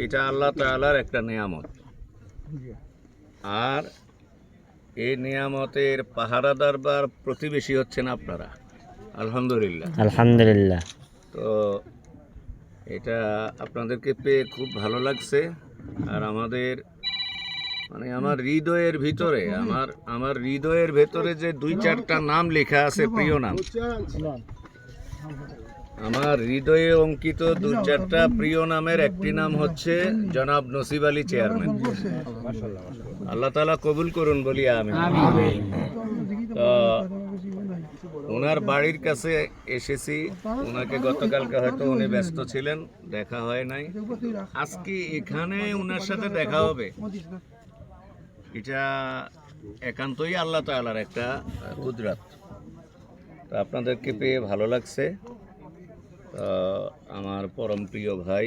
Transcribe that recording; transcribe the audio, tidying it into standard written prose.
এটা আল্লাহ তাআলার একটা নিয়ামত, আর এই নিয়ামতের পাহারাদার বা প্রতিবেশী হচ্ছেন আপনারা। আলহামদুলিল্লাহ আলহামদুলিল্লাহ। তো এটা আপনাদেরকে পেয়ে খুব ভালো লাগছে। আর আমাদের আমার হৃদয়ের ভিতরে আমার হৃদয়ের ভেতরে যে দুই চারটা নাম লেখা আছে, প্রিয় নাম, আমার হৃদয়ে অঙ্কিত দু চারটা প্রিয় নামের একটি নাম হচ্ছে জনাব নসিব আলী চেয়ারম্যান। আল্লাহ তাআলা কবুল করুন বলি আমি। তো ওনার বাড়ির কাছে এসেছি, ওনাকে গতকালকে হয়তো উনি ব্যস্ত ছিলেন, দেখা হয় নাই। আজকে এখানে ওনার সাথে দেখা হবে, এটা একান্তই আল্লাহ তাআলার একটা কুদরত। তো আপনাদেরকে পেয়ে ভালো লাগছে। আমার পরম প্রিয় ভাই